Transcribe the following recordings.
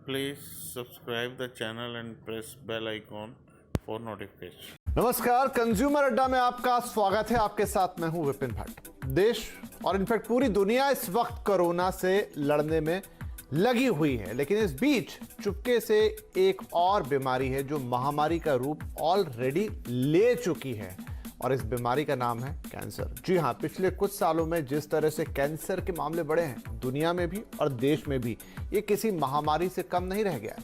Please subscribe the channel and press bell icon for notification. नमस्कार, consumer अड्डा में आपका स्वागत है। आपके साथ मैं हूं विपिन भट्ट। देश और इनफैक्ट पूरी दुनिया इस वक्त कोरोना से लड़ने में लगी हुई है, लेकिन इस बीच चुपके से एक और बीमारी है जो महामारी का रूप ऑलरेडी ले चुकी है, और इस बीमारी का नाम है कैंसर। जी हां, पिछले कुछ सालों में जिस तरह से कैंसर के मामले बढ़े हैं दुनिया में भी और देश में भी, ये किसी महामारी से कम नहीं रह गया।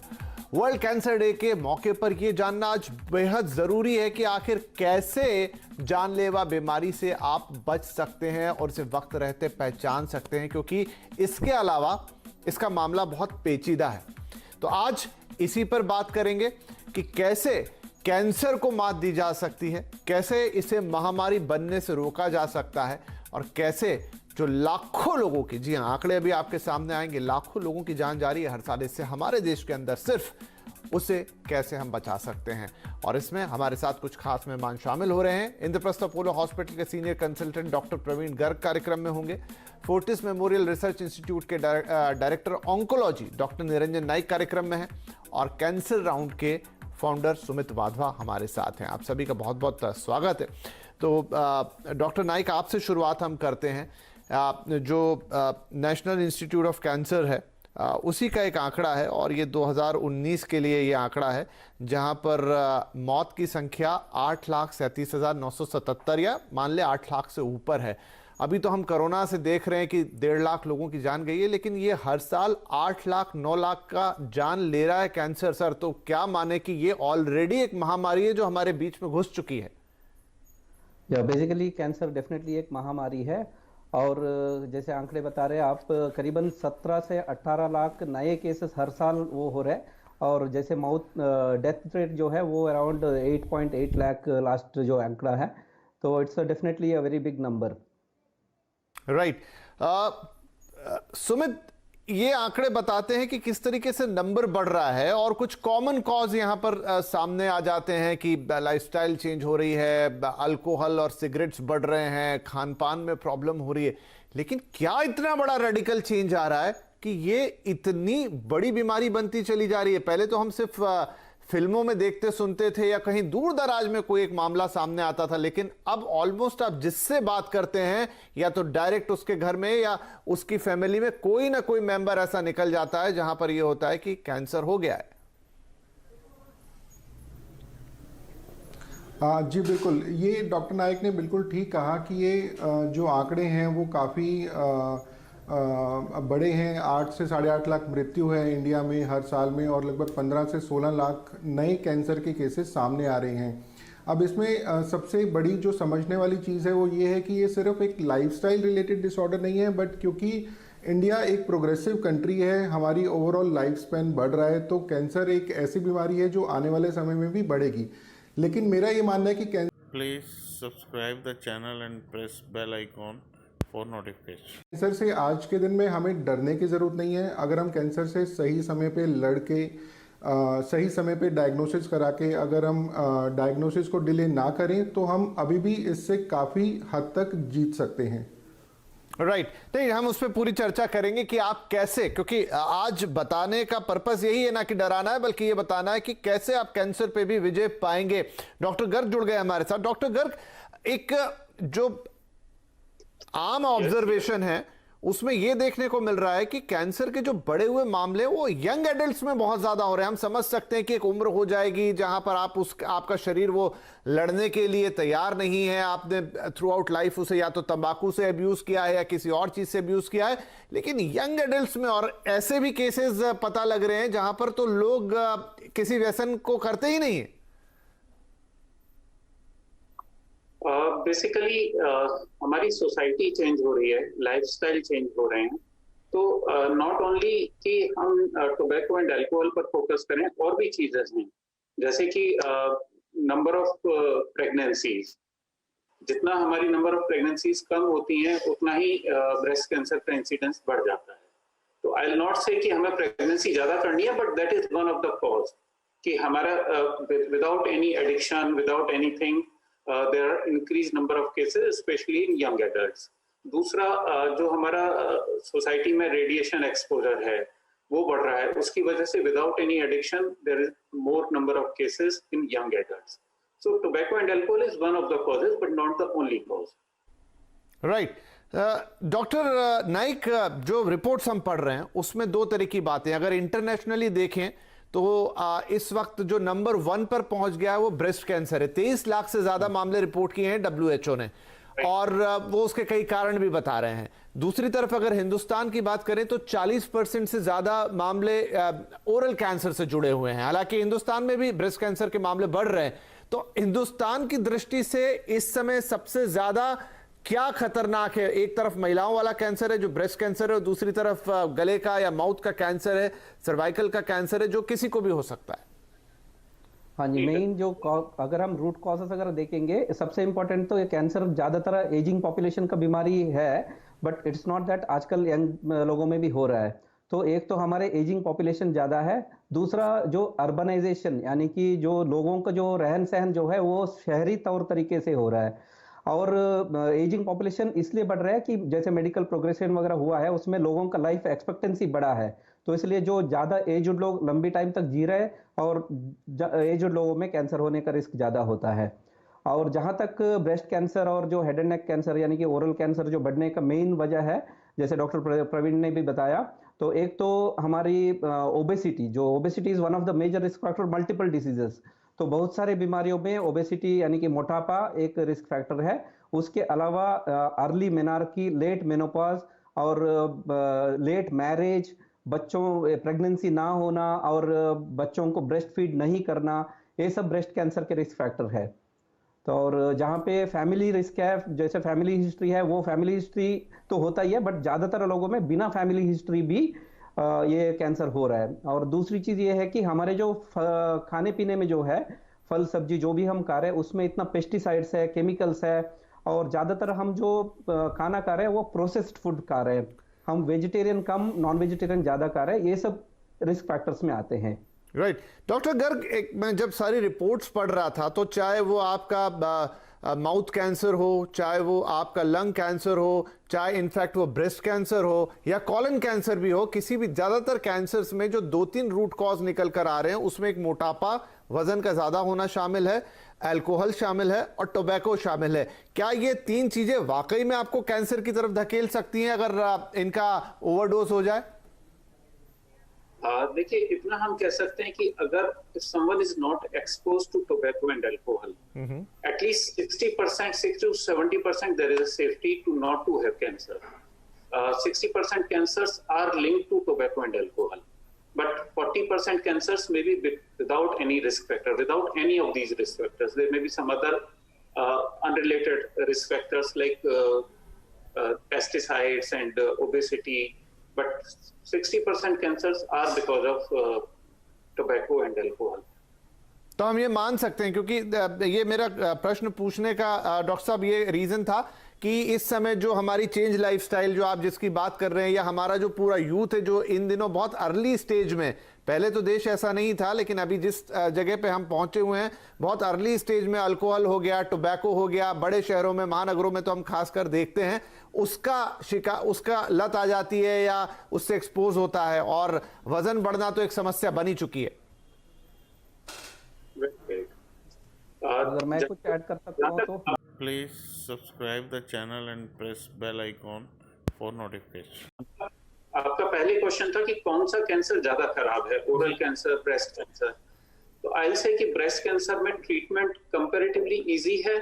वर्ल्ड कैंसर डे के मौके पर यह जानना आज बेहद जरूरी है कि आखिर कैसे जानलेवा बीमारी से आप बच सकते हैं और इसे वक्त रहते पहचान सकते हैं, क्योंकि इसके अलावा इसका मामला बहुत पेचीदा है। तो आज इसी पर बात करेंगे कि कैसे कैंसर को मात दी जा सकती है, कैसे इसे महामारी बनने से रोका जा सकता है, और कैसे जो लाखों लोगों की, जी हाँ, आंकड़े अभी आपके सामने आएंगे, लाखों लोगों की जान जा रही है हर साल इससे हमारे देश के अंदर, सिर्फ उसे कैसे हम बचा सकते हैं। और इसमें हमारे साथ कुछ खास मेहमान शामिल हो रहे हैं। इंद्रप्रस्थ अपोलो हॉस्पिटल के senior consultant doctor Praveen Garg कार्यक्रम में होंगे। फोर्टिस मेमोरियल रिसर्च इंस्टीट्यूट के director oncology doctor Niranjan Naik कार्यक्रम में हैं, और कैंसर राउंड के फाउंडर सुमित वाधवा हमारे साथ हैं। आप सभी का बहुत बहुत स्वागत है। तो डॉक्टर नाइक, आपसे शुरुआत हम करते हैं। जो नेशनल इंस्टीट्यूट ऑफ कैंसर है, उसी का एक आंकड़ा है, और ये 2019 के लिए ये आंकड़ा है, जहां पर मौत की संख्या 8,37,977 या मान ले 8 लाख से ऊपर है। अभी तो हम कोरोना से देख रहे हैं कि 1.5 लाख लोगों की जान गई है, लेकिन ये हर साल 8 लाख 9 लाख का जान ले रहा है कैंसर। सर, तो क्या माने कि ये ऑलरेडी एक महामारी है जो हमारे बीच में घुस चुकी है? बेसिकली कैंसर डेफिनेटली एक महामारी है, और जैसे आंकड़े बता रहे हैं आप, करीबन 17 से 18 लाख नए केसेस हर साल वो हो रहे हैं, और जैसे डेथ रेट जो है वो अराउंड 8.8 लाख लास्ट जो आंकड़ा है, तो it's definitely a very big number. Right. Sumit, ये आंकड़े बताते हैं कि किस तरीके से नंबर बढ़ रहा है, और कुछ कॉमन कॉज यहां पर सामने आ जाते हैं कि लाइफस्टाइल चेंज हो रही है, अल्कोहल और सिगरेट्स बढ़ रहे हैं, खान पान में प्रॉब्लम हो रही है। लेकिन क्या इतना बड़ा रेडिकल चेंज आ रहा है कि ये इतनी बड़ी बीमारी बनती चली जा रही है? पहले तो हम सिर्फ फिल्मों में देखते सुनते थे या कहीं दूर दराज में कोई एक मामला सामने आता था, लेकिन अब ऑलमोस्ट आप जिससे बात करते हैं, या तो डायरेक्ट उसके घर में या उसकी फैमिली में कोई ना कोई मेंबर ऐसा निकल जाता है जहां पर यह होता है कि कैंसर हो गया है। जी बिल्कुल, ये डॉक्टर नाइक ने बिल्कुल ठीक कहा कि ये जो आंकड़े हैं वो काफ़ी बड़े हैं। 8 से 8.5 लाख मृत्यु है इंडिया में हर साल में, और लगभग 15 से 16 लाख नए कैंसर के केसेस सामने आ रहे हैं। अब इसमें सबसे बड़ी जो समझने वाली चीज़ है वो ये है कि ये सिर्फ एक लाइफस्टाइल रिलेटेड डिसऑर्डर नहीं है, बट क्योंकि इंडिया एक प्रोग्रेसिव कंट्री है, हमारी ओवरऑल लाइफ स्पैन बढ़ रहा है, तो कैंसर एक ऐसी बीमारी है जो आने वाले समय में भी बढ़ेगी। लेकिन मेरा ये मानना है कि Please subscribe the channel and press bell icon for notification. Cancer से आज के दिन में हमें डरने की ज़रूरत नहीं है। अगर हम कैंसर से सही समय पे लड़ के सही समय पे डायग्नोसिस करा के, अगर हम डायग्नोसिस को डिले ना करें, तो हम अभी भी इससे काफ़ी हद तक जीत सकते हैं। राइट। नहीं, हम उस पर पूरी चर्चा करेंगे कि आप कैसे, क्योंकि आज बताने का पर्पस यही है ना कि डराना है, बल्कि ये बताना है कि कैसे आप कैंसर पे भी विजय पाएंगे। डॉक्टर गर्ग जुड़ गए हमारे साथ। डॉक्टर गर्ग, एक जो आम ऑब्जर्वेशन है उसमें यह देखने को मिल रहा है कि कैंसर के जो बढ़े हुए मामले वो यंग एडल्ट्स में बहुत ज्यादा हो रहे हैं। हम समझ सकते हैं कि एक उम्र हो जाएगी जहां पर आपका शरीर वो लड़ने के लिए तैयार नहीं है, आपने थ्रू आउट लाइफ उसे या तो तंबाकू से अब्यूज किया है या किसी और चीज से अब्यूज किया है, लेकिन यंग एडल्ट्स में और ऐसे भी केसेस पता लग रहे हैं जहां पर तो लोग किसी व्यसन को करते ही नहीं है। बेसिकली हमारी सोसाइटी चेंज हो रही है, लाइफस्टाइल चेंज हो रहे हैं, तो नॉट ओनली कि हम टोबैको एंड अल्कोहल पर फोकस करें, और भी चीजें हैं जैसे कि नंबर ऑफ प्रेगनेंसीज। जितना हमारी नंबर ऑफ प्रेगनेंसीज कम होती हैं उतना ही ब्रेस्ट कैंसर का इंसिडेंस बढ़ जाता है। तो आई विल नॉट से कि हमें प्रेगनेंसी ज्यादा करनी है, but that is one of the cause कि हमारा without any addiction, without anything, there are increased number of cases especially in young adults. दूसरा जो हमारा सोसाइटी में रेडिएशन एक्सपोजर है, वो बढ़ रहा है। उसकी वजह से without any addiction there is more number of cases in young adults. So tobacco and alcohol is one of the causes but not the only cause. Right. Doctor Naik, जो रिपोर्ट्स हम पढ़ रहे हैं उसमें दो तरह की बातें, अगर इंटरनेशनली देखें तो इस वक्त जो नंबर 1 पर पहुंच गया है वो ब्रेस्ट कैंसर है। 23 लाख से ज्यादा मामले रिपोर्ट किए हैं WHO ने, और वो उसके कई कारण भी बता रहे हैं। दूसरी तरफ अगर हिंदुस्तान की बात करें तो 40% से ज्यादा मामले ओरल कैंसर से जुड़े हुए हैं। हालांकि हिंदुस्तान में भी ब्रेस्ट कैंसर के मामले बढ़ रहे हैं। तो हिंदुस्तान की दृष्टि से इस समय सबसे ज्यादा क्या खतरनाक है? एक तरफ महिलाओं वाला कैंसर है जो ब्रेस्ट कैंसर है, और दूसरी तरफ गले का या माउथ का कैंसर है, सर्वाइकल का कैंसर है, जो किसी को भी हो सकता है। हाँ जी, मेन जो अगर हम रूट कॉजेस अगर देखेंगे, सबसे इंपॉर्टेंट तो ये कैंसर ज्यादातर एजिंग पॉपुलेशन का बीमारी है, बट इट्स नॉट दैट आजकल यंग लोगों में भी हो रहा है। तो एक तो हमारे एजिंग पॉपुलेशन ज्यादा है, दूसरा जो अर्बनाइजेशन यानी कि जो लोगों का जो रहन सहन जो है वो शहरी तौर तरीके से हो रहा है। और एजिंग पॉपुलेशन इसलिए बढ़ रहा है कि जैसे मेडिकल प्रोग्रेशन वगैरह हुआ है उसमें लोगों का लाइफ एक्सपेक्टेंसी बढ़ा है, तो इसलिए जो ज्यादा एज्ड लोग लंबी टाइम तक जी रहे हैं, और एज्ड लोगों में कैंसर होने का रिस्क ज्यादा होता है। और जहां तक ब्रेस्ट कैंसर और जो हेड एंड नेक कैंसर यानी कि ओरल कैंसर जो बढ़ने का मेन वजह है, जैसे डॉक्टर प्रवीण ने भी बताया, तो एक तो हमारी ओबेसिटी, जो obesity is one of the major risk factor multiple diseases. तो बहुत सारे बीमारियों में ओबेसिटी यानी कि मोटापा एक रिस्क फैक्टर है। उसके अलावा अर्ली मेनार्की, लेट मेनोपॉज और लेट मैरिज, बच्चों प्रेगनेंसी ना होना और बच्चों को ब्रेस्ट फीड नहीं करना, ये सब ब्रेस्ट कैंसर के रिस्क फैक्टर है। तो और जहाँ पे फैमिली रिस्क है, जैसे फैमिली हिस्ट्री है, वो फैमिली हिस्ट्री तो होता ही है, बट ज्यादातर लोगों में बिना फैमिली हिस्ट्री भी ये कैंसर हो रहा है। और दूसरी चीज ये है कि हमारे जो खाने पीने में जो है फल सब्जी जो भी हम खा रहे हैं उसमें इतना पेस्टिसाइड्स है, केमिकल्स है, और ज्यादातर हम जो खाना खा रहे हैं वो प्रोसेस्ड फूड खा रहे हैं। हम वेजिटेरियन कम, नॉन वेजिटेरियन ज्यादा खा रहे हैं, ये सब रिस्क फैक्टर्स में आते हैं। राइट। डॉक्टर गर्ग, मैं जब सारी रिपोर्ट्स पढ़ रहा था तो चाहे वो आपका माउथ कैंसर हो, चाहे वो आपका लंग कैंसर हो, चाहे इनफैक्ट वो ब्रेस्ट कैंसर हो या कॉलन कैंसर भी हो, किसी भी ज्यादातर कैंसर्स में जो 2-3 रूट कॉज निकल कर आ रहे हैं उसमें एक मोटापा, वजन का ज्यादा होना शामिल है, अल्कोहल शामिल है और टोबैको शामिल है। क्या ये 3 चीजें वाकई में आपको कैंसर की तरफ धकेल सकती हैं अगर इनका ओवरडोज हो जाए? देखिए, इतना हम कह सकते हैं कि अगर someone is not exposed to tobacco and alcohol, at least 60%, 60 to 70% there is a safety to not to have cancer. 60% cancers are linked to tobacco and alcohol, but 40% cancers may be without any risk factor, without any of these risk factors. There may be some other unrelated risk factors like pesticides and obesity, but 60% cancers are because of tobacco and alcohol. तो हम ये मान सकते हैं, क्योंकि ये मेरा प्रश्न पूछने का डॉक्टर साहब ये रीजन था कि इस समय जो हमारी चेंज लाइफस्टाइल जो आप जिसकी बात कर रहे हैं, या हमारा जो पूरा यूथ है जो इन दिनों बहुत अर्ली स्टेज में, पहले तो देश ऐसा नहीं था लेकिन अभी जिस जगह पे हम पहुंचे हुए हैं बहुत अर्ली स्टेज में अल्कोहल हो गया, टोबैको हो गया, बड़े शहरों में, महानगरों में तो हम खासकर देखते हैं उसका लत आ जाती है या उससे एक्सपोज होता है, और वजन बढ़ना तो एक समस्या बनी चुकी है। अगर मैं कुछ ऐड कर सकता हूं तो Please subscribe the channel and press bell icon for notification. आपका पहले क्वेश्चन था कि कौन सा कैंसर ज्यादा खराब है, ओरल कैंसर, ब्रेस्ट कैंसर। तो आई से कि ब्रेस्ट कैंसर में ट्रीटमेंट कंपैरेटिवली इजी है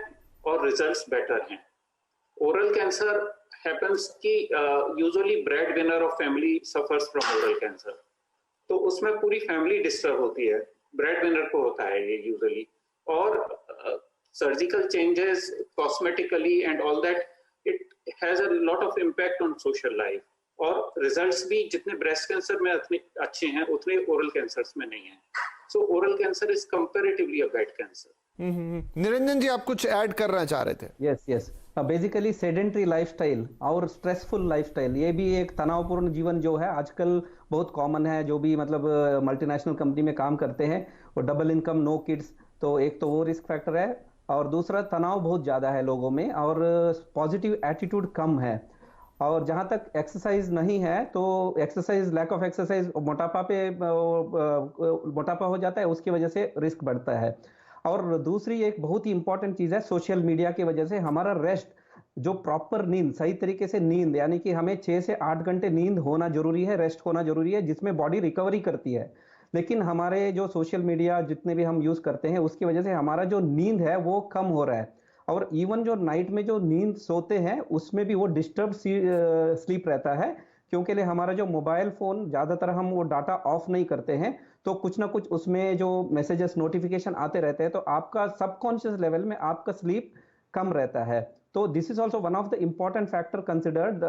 और रिजल्ट्स बेटर हैं। ओरल कैंसर हैपेंस कि usually bread winner of family suffers from oral cancer, तो उसमें पूरी फैमिली डिस्टर्ब होती है, ब्रेड विनर को होता है ये यूजुअली। और surgical changes, cosmetically and all that, it has a lot of impact on social life. और रिजल्ट्स भी जितने ब्रेस्ट कैंसर में उतने अच्छे हैं उतने ओरल कैंसर्स में नहीं है। So oral cancer is comparatively a bad cancer. Niranjan ji, आप कुछ ऐड करना चाह रहे थे? यस बेसिकली सेडेंट्री लाइफस्टाइल और स्ट्रेसफुल लाइफस्टाइल, ये भी एक तनावपूर्ण जीवन जो है आजकल बहुत कॉमन है। जो भी मतलब मल्टीनेशनल कंपनी में काम करते हैं वो डबल इनकम, नो किड्स, तो एक तो वो रिस्क फैक्टर है, और दूसरा तनाव बहुत ज्यादा है लोगों में और पॉजिटिव एटीट्यूड कम है। और जहां तक एक्सरसाइज नहीं है तो एक्सरसाइज, लैक ऑफ एक्सरसाइज मोटापा हो जाता है, उसकी वजह से रिस्क बढ़ता है। और दूसरी एक बहुत ही इंपॉर्टेंट चीज है, सोशल मीडिया की वजह से हमारा रेस्ट, जो प्रॉपर नींद, सही तरीके से नींद, यानी कि हमें 6 से 8 घंटे नींद होना जरूरी है, रेस्ट होना जरूरी है, जिसमें बॉडी रिकवरी करती है। लेकिन हमारे जो सोशल मीडिया जितने भी हम यूज करते हैं उसकी वजह से हमारा जो नींद है वो कम हो रहा है, और इवन जो नाइट में जो नींद सोते हैं उसमें भी वो डिस्टर्ब स्लीप रहता है, क्योंकि हमारा जो मोबाइल फोन, ज्यादातर हम वो डाटा ऑफ नहीं करते हैं, तो कुछ ना कुछ उसमें जो मैसेजेस, नोटिफिकेशन आते रहते हैं, तो आपका सबकॉन्शियस लेवल में आपका स्लीप कम रहता है। तो this is also one of the important factor considered,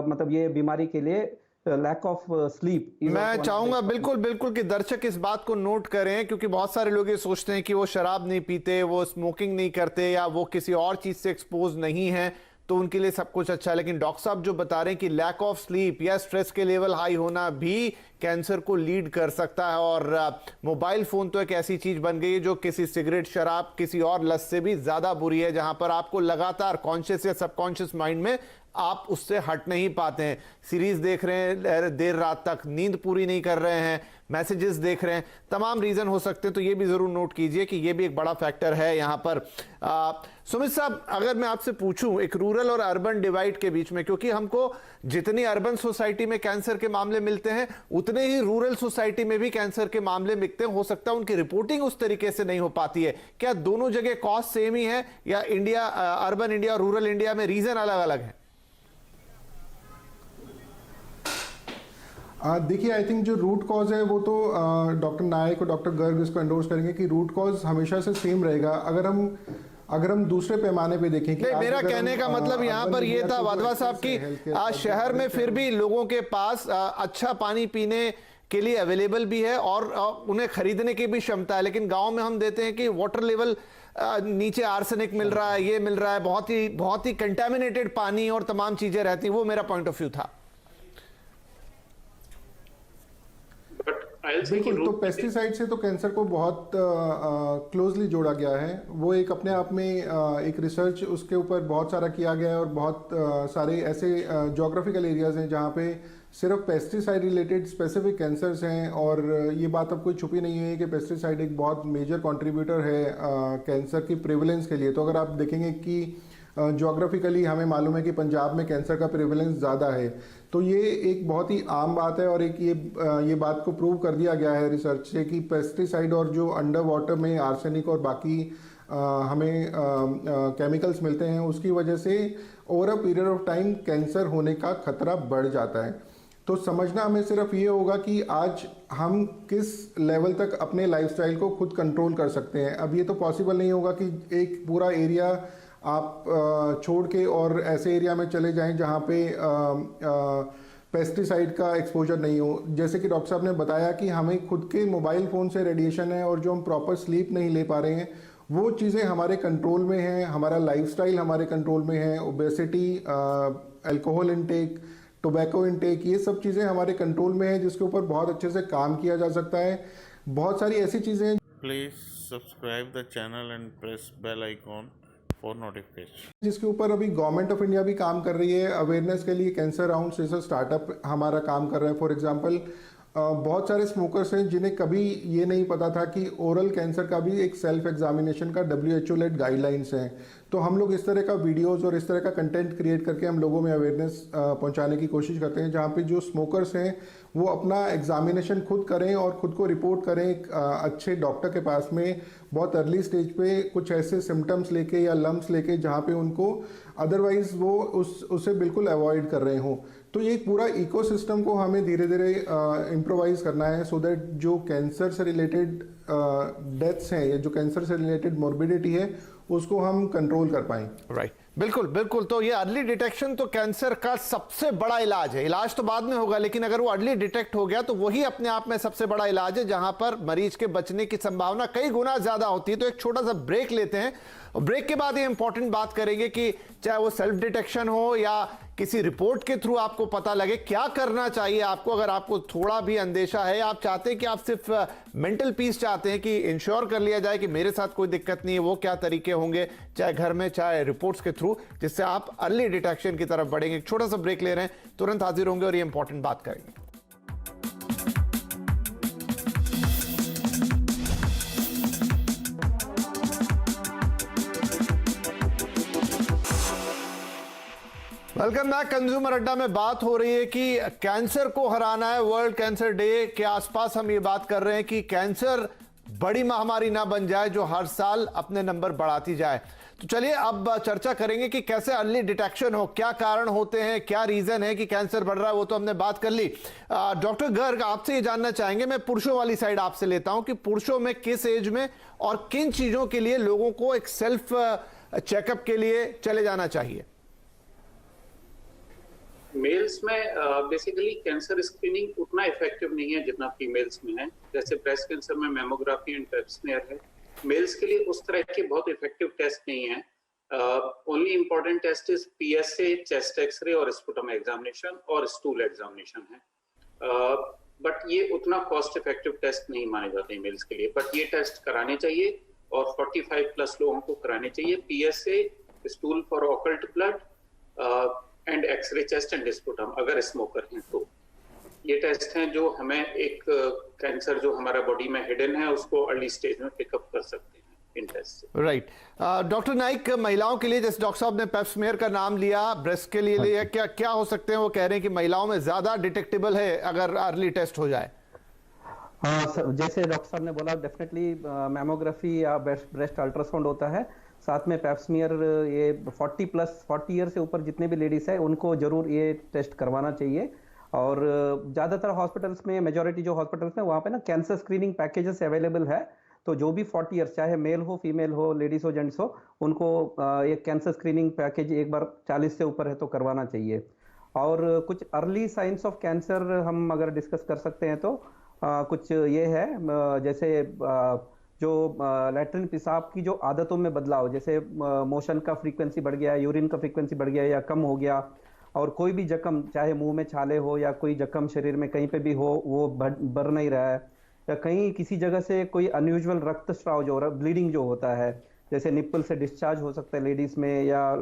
मतलब ये बीमारी के लिए लैक ऑफ स्लीप। मैं चाहूंगा बिल्कुल बिल्कुल कि दर्शक इस बात को नोट करें, क्योंकि बहुत सारे लोग ये सोचते हैं कि वो शराब नहीं पीते, वो स्मोकिंग नहीं करते, या वो किसी और चीज से एक्सपोज नहीं है, तो उनके लिए सब कुछ अच्छा है। लेकिन डॉक्टर साहब जो बता रहे हैं कि लैक ऑफ स्लीप या स्ट्रेस के लेवल हाई होना भी कैंसर को लीड कर सकता है। और मोबाइल फोन तो एक ऐसी चीज बन गई है जो किसी सिगरेट, शराब, किसी और लत से भी ज्यादा बुरी है, जहां पर आपको लगातार कॉन्शियस या सबकॉन्शियस माइंड में आप उससे हट नहीं पाते हैं। सीरीज देख रहे हैं देर रात तक, नींद पूरी नहीं कर रहे हैं, मैसेजेस देख रहे हैं, तमाम रीजन हो सकते हैं। तो ये भी जरूर नोट कीजिए कि ये भी एक बड़ा फैक्टर है यहां पर। सुमित साहब, अगर मैं आपसे पूछूं एक रूरल और अर्बन डिवाइड के बीच में, क्योंकि हमको जितनी अर्बन सोसाइटी में कैंसर के मामले मिलते हैं उतने ही रूरल सोसाइटी में भी कैंसर के मामले मिलते हैं, हो सकता है उनकी रिपोर्टिंग उस तरीके से नहीं हो पाती है। क्या दोनों जगह कॉस्ट सेम ही है, या इंडिया, अर्बन इंडिया और रूरल इंडिया में रीजन अलग अलग है? देखिए, आई थिंक जो रूट कॉज है वो तो डॉक्टर नायक और डॉक्टर गर्ग इसको एंडोर्स करेंगे कि रूट कॉज हमेशा से सेम रहेगा। अगर हम दूसरे पैमाने पे देखें कि मेरा कहने का मतलब यहाँ पर ये था वाधवा साहब की आज शहर में फिर भी लोगों के पास अच्छा पानी पीने के लिए अवेलेबल भी है और उन्हें खरीदने की भी क्षमता है, लेकिन गांव में हम देते हैं कि वाटर लेवल नीचे आर्सेनिक मिल रहा है, ये मिल रहा है, बहुत ही कंटेमिनेटेड पानी और तमाम चीजें रहती हैं। वो मेरा पॉइंट ऑफ व्यू था। बिल्कुल, तो पेस्टिसाइड से तो कैंसर को बहुत क्लोजली जोड़ा गया है। वो एक अपने आप में एक रिसर्च उसके ऊपर बहुत सारा किया गया है, और बहुत सारे ऐसे जोग्राफिकल एरियाज हैं जहाँ पे सिर्फ पेस्टिसाइड रिलेटेड स्पेसिफिक कैंसर्स हैं। और ये बात अब कोई छुपी नहीं है कि पेस्टिसाइड एक बहुत मेजर कंट्रीब्यूटर है कैंसर की प्रेवलेंस के लिए। तो अगर आप देखेंगे कि ज्योग्राफिकली हमें मालूम है कि पंजाब में कैंसर का प्रेवलेंस ज़्यादा है, तो ये एक बहुत ही आम बात है। और एक ये बात को प्रूव कर दिया गया है रिसर्च से कि पेस्टिसाइड और जो अंडर वाटर में आर्सेनिक और बाकी हमें केमिकल्स मिलते हैं, उसकी वजह से over a period of time cancer होने का खतरा बढ़ जाता है। तो समझना हमें सिर्फ ये होगा कि आज हम किस लेवल तक अपने लाइफस्टाइल को खुद कंट्रोल कर सकते हैं। अब ये तो पॉसिबल नहीं होगा कि एक पूरा एरिया आप छोड़ के और ऐसे एरिया में चले जाएं जहां पे पेस्टिसाइड का एक्सपोजर नहीं हो। जैसे कि डॉक्टर साहब ने बताया कि हमें खुद के मोबाइल फ़ोन से रेडिएशन है, और जो हम प्रॉपर स्लीप नहीं ले पा रहे हैं वो चीज़ें हमारे कंट्रोल में हैं, हमारा लाइफस्टाइल हमारे कंट्रोल में है, obesity, alcohol intake, tobacco intake, ये सब चीज़ें हमारे कंट्रोल में है, जिसके ऊपर बहुत अच्छे से काम किया जा सकता है। बहुत सारी ऐसी चीज़ें हैं। Please subscribe the channel and press bell icon for notification, जिसके ऊपर अभी गवर्नमेंट ऑफ इंडिया भी काम कर रही है अवेयरनेस के लिए। कैंसर राउंड जैसा स्टार्टअप हमारा काम कर रहा है। फॉर एग्जांपल, बहुत सारे स्मोकर्स हैं जिन्हें कभी ये नहीं पता था कि ओरल कैंसर का भी एक सेल्फ एग्जामिनेशन का WHO लेड गाइडलाइंस हैं। तो हम लोग इस तरह का वीडियोस और इस तरह का कंटेंट क्रिएट करके हम लोगों में अवेयरनेस पहुंचाने की कोशिश करते हैं, जहां पे जो स्मोकर्स हैं वो अपना एग्जामिनेशन खुद करें और खुद को रिपोर्ट करें एक अच्छे डॉक्टर के पास में, बहुत अर्ली स्टेज पे कुछ ऐसे सिम्टम्स लेके या लम्स लेके जहाँ पे उनको अदरवाइज वो उससे बिल्कुल अवॉइड कर रहे हों। तो ये पूरा इकोसिस्टम को हमें धीरे धीरे इम्प्रोवाइज करना है, सो दैट जो कैंसर से रिलेटेड डेथ्स हैं या जो कैंसर से रिलेटेड मॉर्बिडिटी है उसको हम कंट्रोल कर पाएं। राइट, बिल्कुल बिल्कुल। तो ये अर्ली डिटेक्शन तो कैंसर का सबसे बड़ा इलाज है। इलाज तो बाद में होगा, लेकिन अगर वो अर्ली डिटेक्ट हो गया तो वही अपने आप में सबसे बड़ा इलाज है, जहां पर मरीज के बचने की संभावना कई गुना ज्यादा होती है। तो एक छोटा सा ब्रेक लेते हैं, और ब्रेक के बाद ये इंपॉर्टेंट बात करेंगे कि चाहे वो सेल्फ डिटेक्शन हो या किसी रिपोर्ट के थ्रू आपको पता लगे, क्या करना चाहिए आपको? अगर आपको थोड़ा भी अंदेशा है, आप चाहते हैं कि आप सिर्फ मेंटल पीस चाहते हैं कि इंश्योर कर लिया जाए कि मेरे साथ कोई दिक्कत नहीं है, वो क्या तरीके होंगे, चाहे घर में चाहे रिपोर्ट्स के थ्रू, जिससे आप अर्ली डिटेक्शन की तरफ बढ़ेंगे? एक छोटा सा ब्रेक ले रहे हैं, तुरंत हाजिर होंगे और ये इंपॉर्टेंट बात करेंगे। Welcome back. कंज्यूमर अड्डा में बात हो रही है कि कैंसर को हराना है। वर्ल्ड कैंसर डे के आसपास हम ये बात कर रहे हैं कि कैंसर बड़ी महामारी ना बन जाए जो हर साल अपने नंबर बढ़ाती जाए। तो चलिए अब चर्चा करेंगे कि कैसे अर्ली डिटेक्शन हो, क्या कारण होते हैं, क्या रीजन है कि कैंसर बढ़ रहा है, वो तो हमने बात कर ली। डॉक्टर गर्ग, आपसे ये जानना चाहेंगे, मैं पुरुषों वाली साइड आपसे लेता हूं कि पुरुषों में किस एज में और किन चीजों के लिए लोगों को एक सेल्फ चेकअप के लिए चले जाना चाहिए? मेल्स में बेसिकली कैंसर स्क्रीनिंग उतना इफेक्टिव नहीं है जितना फीमेल्स में है। जैसे ब्रेस्ट कैंसर में मैमोग्राफी एंड पेप स्मीयर है, मेल्स के लिए उस तरह के बहुत इफेक्टिव टेस्ट नहीं है। Only important test is PSA, chest x-ray और स्पुटम एग्जामिनेशन और स्टूल एग्जामिनेशन है। बट ये उतना कॉस्ट इफेक्टिव टेस्ट नहीं माने जाते मेल्स के लिए, बट ये टेस्ट कराने चाहिए और 45 प्लस लोगों को कराने चाहिए। PSA, stool for occult blood and x-ray chest and sputum, अगर स्मोकर हैं तो। ये टेस्ट हैं जो हमें एक कैंसर जो हमारा बॉडी में हिडन है उसको अर्ली स्टेज में पिकअप कर सकते हैं इन टेस्ट से। राइट। डॉक्टर नाइक, महिलाओं के लिए, जैसे डॉक्टर साहब ने पेप स्मीयर का नाम लिया, ब्रेस्ट के लिए लिया, क्या क्या हो सकते हैं? वो कह रहे हैं कि महिलाओं में ज्यादा डिटेक्टेबल है अगर अर्ली टेस्ट हो जाए। हाँ, जैसे डॉक्टर साहब ने बोला, डेफिनेटली मैमोग्राफी या ब्रेस्ट अल्ट्रासाउंड होता है, साथ में पेप स्मीयर। ये 40 ईयर से ऊपर जितने भी लेडीज है उनको जरूर ये टेस्ट करवाना चाहिए। और ज़्यादातर हॉस्पिटल्स में, मेजॉरिटी जो हॉस्पिटल्स में, वहाँ पे ना कैंसर स्क्रीनिंग पैकेजेस अवेलेबल है। तो जो भी 40 ईयर्स, चाहे मेल हो, फीमेल हो, लेडीज हो, जेंट्स हो, उनको एक कैंसर स्क्रीनिंग पैकेज एक बार 40 से ऊपर है तो करवाना चाहिए। और कुछ अर्ली साइंस ऑफ कैंसर हम अगर डिस्कस कर सकते हैं तो कुछ ये है, जैसे जो लैट्रिन पेशाब की जो आदतों में बदलाव, जैसे मोशन का फ्रीक्वेंसी बढ़ गया, यूरिन का फ्रीक्वेंसी बढ़ गया या कम हो गया, और कोई भी जख्म, चाहे मुंह में छाले हो या कोई जख्म शरीर में कहीं पे भी हो, वो बढ़ नहीं रहा है, या कहीं किसी जगह से कोई अनयूजुअल रक्तस्राव जो ब्लीडिंग जो होता है, जैसे निप्पल से डिस्चार्ज हो सकता है लेडीज में, या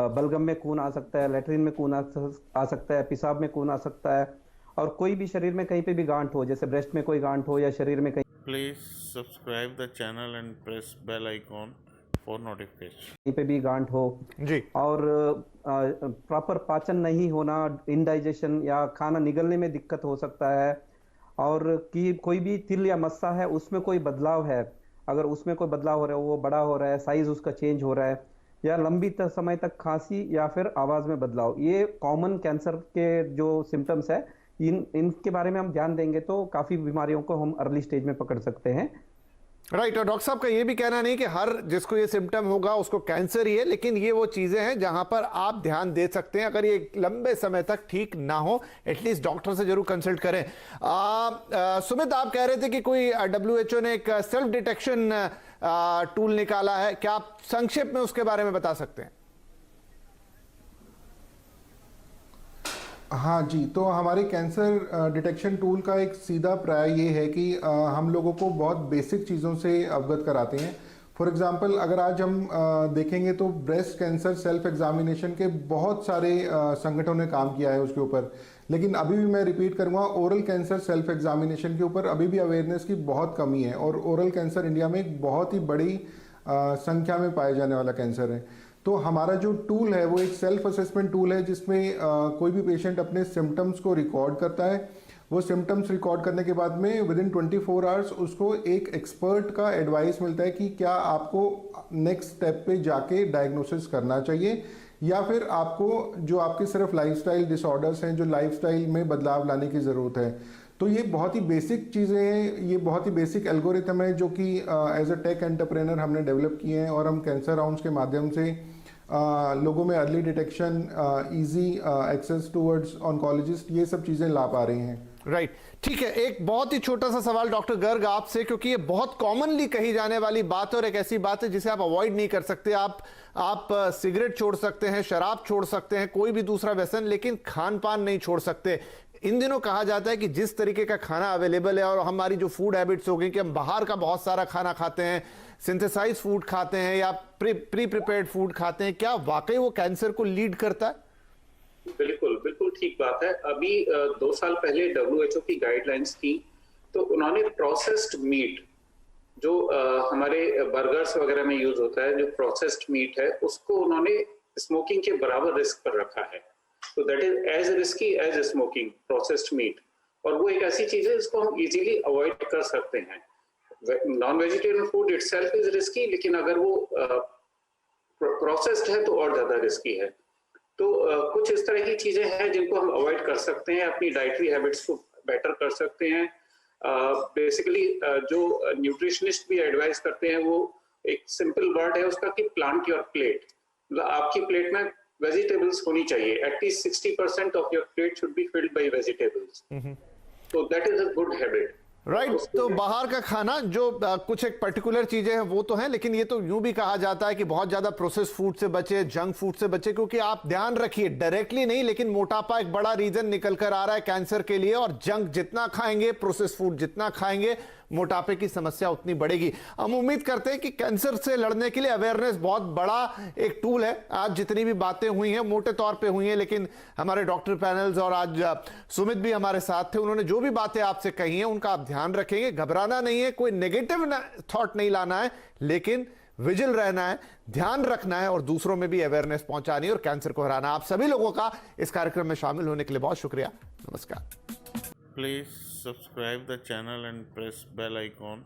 बलगम में खून आ सकता है, लैट्रिन में खून आ सकता है, पेशाब में खून आ सकता है, और कोई भी शरीर में कहीं पे भी गांठ हो, जैसे ब्रेस्ट में कोई गांठ हो या शरीर में कहीं। Please subscribe the channel and press bell icon for notification. कहीं पे भी गांठ हो जी। और प्रॉपर पाचन नहीं होना, इनडाइजेशन या खाना निगलने में दिक्कत हो सकता है, और कि कोई भी तिल या मस्सा है उसमें कोई बदलाव है, अगर उसमें कोई बदलाव हो रहा है, वो बड़ा हो रहा है, साइज उसका चेंज हो रहा है, या लंबी समय तक खांसी या फिर आवाज में बदलाव, ये कॉमन कैंसर के जो सिम्टम्स है, इनके बारे में हम ध्यान देंगे तो काफी बीमारियों को हम अर्ली स्टेज में पकड़ सकते हैं। राइट। और डॉक्टर साहब का ये भी कहना नहीं कि हर जिसको ये सिम्टम होगा उसको कैंसर ही है, लेकिन ये वो चीजें हैं जहां पर आप ध्यान दे सकते हैं। अगर ये लंबे समय तक ठीक ना हो, एटलीस्ट डॉक्टर से जरूर कंसल्ट करें। सुमित, आप कह रहे थे कि कोई WHO ने एक सेल्फ डिटेक्शन टूल निकाला है, क्या आप संक्षेप में उसके बारे में बता सकते हैं? हाँ जी, तो हमारे कैंसर डिटेक्शन टूल का एक सीधा प्राय ये है कि हम लोगों को बहुत बेसिक चीज़ों से अवगत कराते हैं। फॉर एग्जांपल, अगर आज हम देखेंगे तो ब्रेस्ट कैंसर सेल्फ एग्जामिनेशन के बहुत सारे संगठनों ने काम किया है उसके ऊपर, लेकिन अभी भी मैं रिपीट करूँगा, ओरल कैंसर सेल्फ एग्जामिनेशन के ऊपर अभी भी अवेयरनेस की बहुत कमी है। और ओरल कैंसर इंडिया में एक बहुत ही बड़ी संख्या में पाए जाने वाला कैंसर है। तो हमारा जो टूल है वो एक सेल्फ असेसमेंट टूल है, जिसमें कोई भी पेशेंट अपने सिम्टम्स को रिकॉर्ड करता है। वो सिम्टम्स रिकॉर्ड करने के बाद में विदिन 24 आवर्स उसको एक एक्सपर्ट का एडवाइस मिलता है कि क्या आपको नेक्स्ट स्टेप पे जाके डायग्नोसिस करना चाहिए, या फिर आपको जो आपके सिर्फ लाइफस्टाइल डिसऑर्डर्स हैं, जो लाइफस्टाइल में बदलाव लाने की ज़रूरत है। तो ये बहुत ही बेसिक चीज़ें हैं, ये बहुत ही बेसिक एल्गोरिथम है जो कि एज अ टेक एंटरप्रेनर हमने डेवलप किए हैं, और हम कैंसर राउंड्स के माध्यम से लोगों में early detection, easy access towards oncologist, ये सब चीज़ें ला पा रहे हैं। राइट, ठीक है। एक बहुत ही छोटा सा सवाल डॉक्टर गर्ग आपसे, क्योंकि ये बहुत कॉमनली कही जाने वाली बात है और एक ऐसी बात है जिसे आप अवॉइड नहीं कर सकते। आप सिगरेट छोड़ सकते हैं, शराब छोड़ सकते हैं, कोई भी दूसरा व्यसन, लेकिन खान पान नहीं छोड़ सकते। इन दिनों कहा जाता है कि जिस तरीके का खाना अवेलेबल है और हमारी जो फूड हैबिट्स हो गई कि हम बाहर का बहुत सारा खाना खाते हैं, सिंथेसाइज फूड खाते हैं या प्री प्रिपेयर्ड फूड खाते हैं, क्या वाकई वो कैंसर को लीड करता है? बिल्कुल बिल्कुल ठीक बात है। अभी 2 साल पहले WHO की गाइडलाइंस थी, तो उन्होंने प्रोसेस्ड मीट जो हमारे बर्गर्स वगैरह में यूज होता है, जो प्रोसेस्ड मीट है, उसको उन्होंने स्मोकिंग के बराबर रिस्क पर रखा है। तो that is as risky as smoking, processed meat. और वो एक ऐसी चीज है जिसको हम इजीली अवॉइड कर सकते हैं। Non vegetarian food itself is risky, लेकिन अगर वो प्रोसेस्ड है तो और ज्यादा रिस्की है। तो कुछ इस तरह की चीजें हैं जिनको हम अवॉइड कर सकते हैं, अपनी डाइटरी हैबिट्स को बेटर कर सकते हैं। बेसिकली जो न्यूट्रिशनिस्ट भी एडवाइस करते हैं, वो एक सिंपल वर्ड है उसका कि प्लांट योर प्लेट। मतलब आपकी प्लेट में वेजिटेबल्स होनी चाहिए। At least 60% of your plate should be filled by vegetables. तो that is a good habit. Right, तो बाहर का खाना जो कुछ एक पर्टिकुलर चीजें हैं वो तो है, लेकिन ये तो यूं भी कहा जाता है कि बहुत ज्यादा प्रोसेस फूड से बचे, जंक फूड से बचे, क्योंकि आप ध्यान रखिए डायरेक्टली नहीं लेकिन मोटापा एक बड़ा रीजन निकल कर आ रहा है कैंसर के लिए। और जंक जितना खाएंगे, प्रोसेस फूड जितना खाएंगे, मोटापे की समस्या उतनी बढ़ेगी। हम उम्मीद करते हैं कि कैंसर से लड़ने के लिए अवेयरनेस बहुत बड़ा एक टूल है। आज जितनी भी बातें हुई हैं मोटे तौर पे हुई हैं, लेकिन हमारे डॉक्टर पैनल्स और आज सुमित भी हमारे साथ थे, उन्होंने जो भी बातें आपसे कही हैं उनका आप ध्यान रखेंगे। घबराना नहीं है, कोई नेगेटिव थॉट नहीं लाना है, लेकिन विजिल रहना है, ध्यान रखना है और दूसरों में भी अवेयरनेस पहुंचानी है और कैंसर को हराना। आप सभी लोगों का इस कार्यक्रम में शामिल होने के लिए बहुत शुक्रिया। नमस्कार। Please subscribe the channel and press bell icon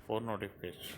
for notification.